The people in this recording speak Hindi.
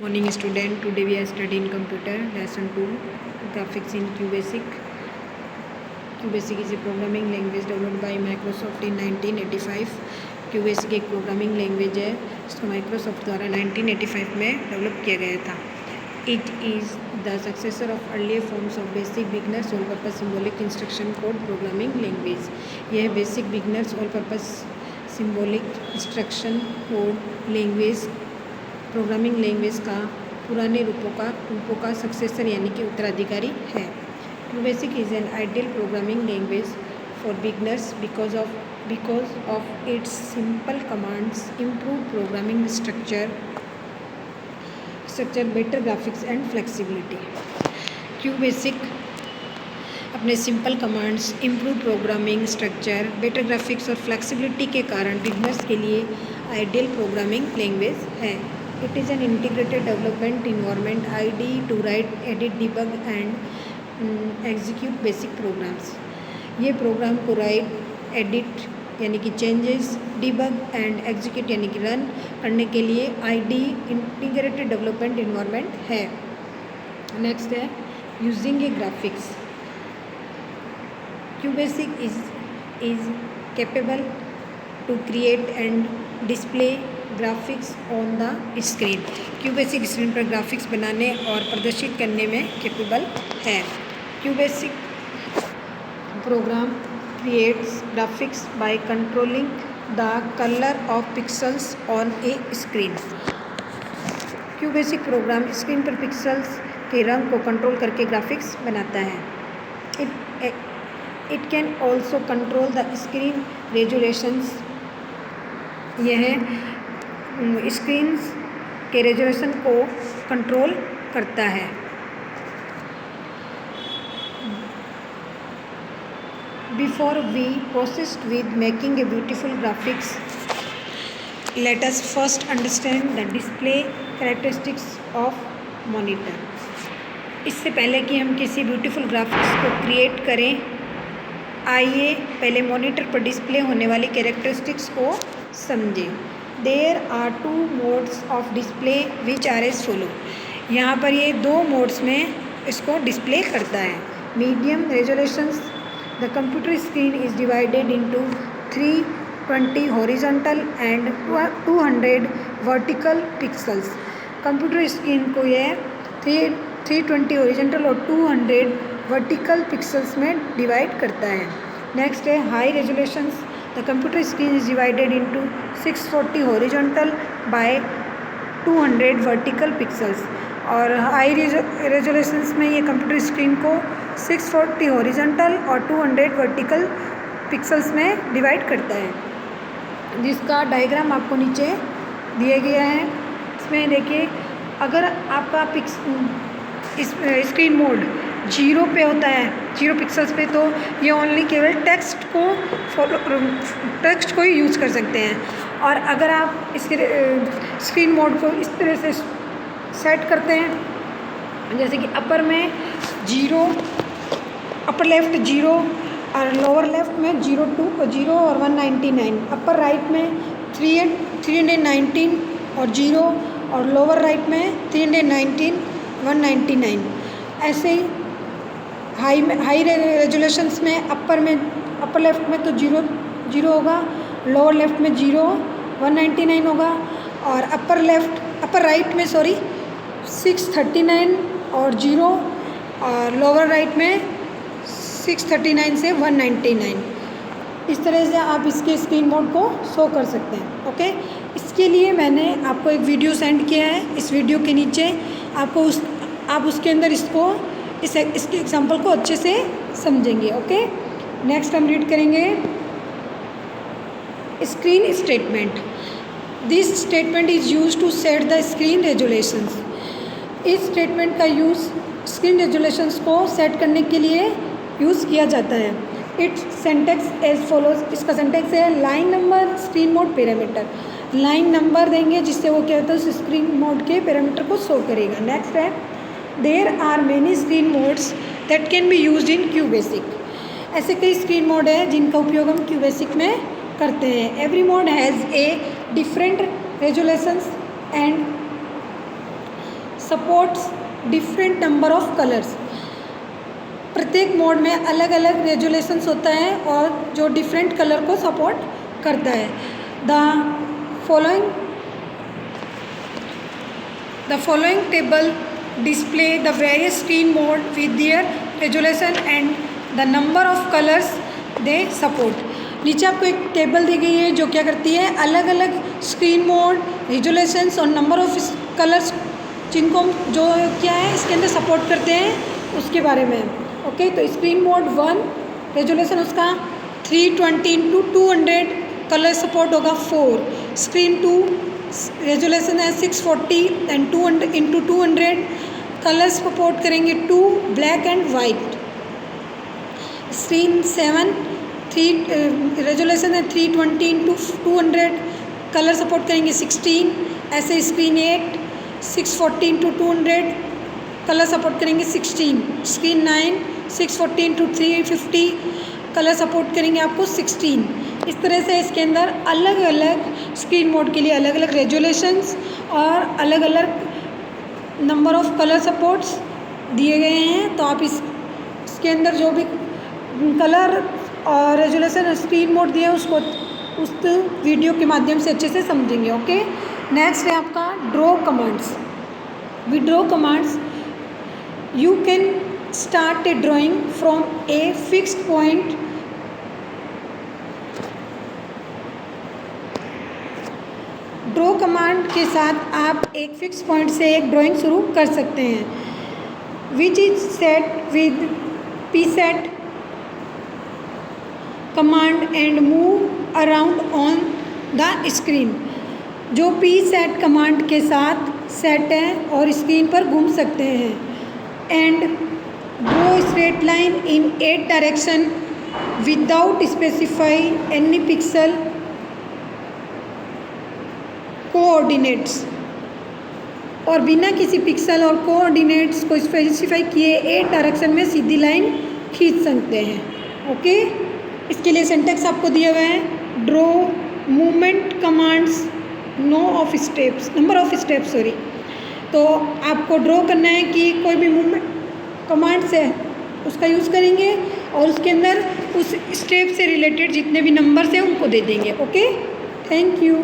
Morning student, today we are studying computer lesson 2 graphics in QBasic. QBasic is a programming language developed by Microsoft in 1985. QBasic एक प्रोग्रामिंग लैंग्वेज है जिसको माइक्रोसॉफ्ट द्वारा 1985 में डेवलप किया गया था. It is the successor of earlier forms of basic beginners all purpose symbolic instruction code programming language. यह basic beginners all purpose symbolic instruction code language programming language का पुराने रूपों का सक्सेसर यानी कि उत्तराधिकारी है. QBasic is an ideal programming language for beginners because of its simple commands improve programming structure better graphics and flexibility. QBasic अपने simple commands improve programming structure better graphics और फ्लेक्सिबिलिटी के कारण बिगनर्स के लिए आइडियल प्रोग्रामिंग लैंग्वेज है. It is an integrated development environment IDE to write, edit, debug and execute basic programs. ये प्रोग्राम को राइट एडिट यानी कि चेंजेस डिबग एंड एग्जीक्यूट यानी कि रन करने के लिए IDE इंटीग्रेटेड डेवलपमेंट इन्वायरमेंट है. नेक्स्ट है using a graphics. QBasic is capable to create and display graphics on the screen. QBasic screen पर ग्राफिक्स बनाने और प्रदर्शित करने में कैपेबल है. QBasic program creates graphics by controlling the colour of pixels on a screen. QBasic program screen पर पिक्सल्स के रंग को कंट्रोल करके ग्राफिक्स बनाता है. It can also control the screen resolutions. यह स्क्रीन्स के रेजोल्यूशन को कंट्रोल करता है. Before we proceed with making a beautiful graphics let us first understand the display characteristics of monitor. इससे पहले कि हम किसी ब्यूटीफुल ग्राफिक्स को क्रिएट करें, आइए पहले मॉनिटर पर डिस्प्ले होने वाली कैरेक्टरिस्टिक्स को समझें. There are 2 modes of display which are as follow. यहाँ पर ये 2 मोड्स में इसको डिस्प्ले करता है. Medium resolutions. The computer screen is divided into 320 horizontal and 200 vertical pixels. Computer screen को यह 320 हॉरिजॉन्टल और 200 वर्टिकल पिक्सल्स में डिवाइड करता है. नेक्स्ट है high resolutions. The computer screen is divided into 640 horizontal by 200 vertical pixels. और हाई रेजोल्यूशंस में ये कंप्यूटर स्क्रीन को 640 हॉरिजॉन्टल और 200 वर्टिकल पिक्सल्स में डिवाइड करता है, जिसका डायग्राम आपको नीचे दिया गया है. इसमें देखिए, अगर आपका स्क्रीन मोड 0 पे होता है, 0 पिक्सल्स पे, तो ये ओनली केवल टेक्स्ट को ही यूज़ कर सकते हैं. और अगर आप इसके स्क्रीन मोड को इस तरह से सेट करते हैं, जैसे कि अपर में 0, अपर लेफ्ट 0 और लोअर लेफ्ट में 0 और 199, अपर राइट में 319 और 0 और लोअर राइट में 319 199. ऐसे ही हाई रेजोल्यूशंस में अपर लेफ्ट में तो 0 होगा, लोअर लेफ्ट में 0 199 होगा, और अपर राइट में 639 और 0 और लोअर राइट में 639 से 199. इस तरह से आप इसके स्क्रीन मोड को शो कर सकते हैं. ओके, इसके लिए मैंने आपको एक वीडियो सेंड किया है. इस वीडियो के नीचे आपको आप उसके अंदर इसके एग्जाम्पल को अच्छे से समझेंगे. ओके, नेक्स्ट हम रीड करेंगे screen statement. This statement is use to set the screen resolutions. इस स्टेटमेंट का यूज़ स्क्रीन रेजोल्यूशंस को सेट करने के लिए यूज़ किया जाता है. Its syntax as follows. इसका सेंटेक्स है line number screen mode parameter. Line number देंगे जिससे वो क्या होता है उस स्क्रीन मोड के पैरामीटर को शो करेगा. नेक्स्ट है there are many screen modes that can be used in QBasic. ऐसे कई स्क्रीन मोड है जिनका उपयोग हम QBasic में करते हैं. Every mode has a different resolutions and supports different number of colours. प्रत्येक मोड में अलग अलग रेजोल्यूशंस होता है और जो डिफरेंट कलर को सपोर्ट करता है। The following table display the various screen mode with their resolution and the number of colours they support. नीचे आपको एक टेबल दी गई है जो क्या करती है, अलग अलग स्क्रीन मोड, रेजोल्यूशंस और नंबर ऑफ कलर्स जिनको जो क्या है इसके अंदर सपोर्ट करते हैं उसके बारे में। ओके, तो स्क्रीन मोड 1 रेजोल्यूशन उसका 320x200 कलर सपोर्ट होगा 4। स्क्रीन 2 रेजोल्यूशन है 640 एंड 200x200 कलर सपोर्ट करेंगे 2 black and white. Screen 7 resolution है 320x200 कलर सपोर्ट करेंगे 16। ऐसे स्क्रीन 8 640x200 कलर सपोर्ट करेंगे 16। स्क्रीन 9 640x350 कलर सपोर्ट करेंगे आपको 16। इस तरह से इसके अंदर अलग अलग स्क्रीन मोड के लिए अलग अलग रेजोल्यूशंस और अलग अलग नंबर ऑफ कलर सपोर्ट्स दिए गए हैं। तो आप इसके अंदर जो भी कलर और रेजोल्यूशन स्क्रीन मोड दिया उसको उस वीडियो के माध्यम से अच्छे से समझेंगे। ओके, नेक्स्ट है आपका draw commands. With draw commands you can start A drawing from a fixed point draw command के साथ आप एक फिक्स पॉइंट से एक ड्राइंग शुरू कर सकते हैं। Which is set with P set command and move around on the screen. जो पी सेट कमांड के साथ सेट है और स्क्रीन पर घूम सकते हैं। And draw straight line in 8 direction without specify any pixel coordinates. और बिना किसी पिक्सल और कोऑर्डिनेट्स को स्पेसिफाई किए 8 डायरेक्शन में सीधी लाइन खींच सकते हैं। ओके, इसके लिए सिंटेक्स आपको दिया हुआ है। Draw movement commands number of steps sorry. तो आपको ड्रॉ करना है कि कोई भी मूवमेंट कमांड्स है उसका यूज़ करेंगे और उसके अंदर उस स्टेप से रिलेटेड जितने भी नंबर्स हैं उनको दे देंगे। Okay, thank you.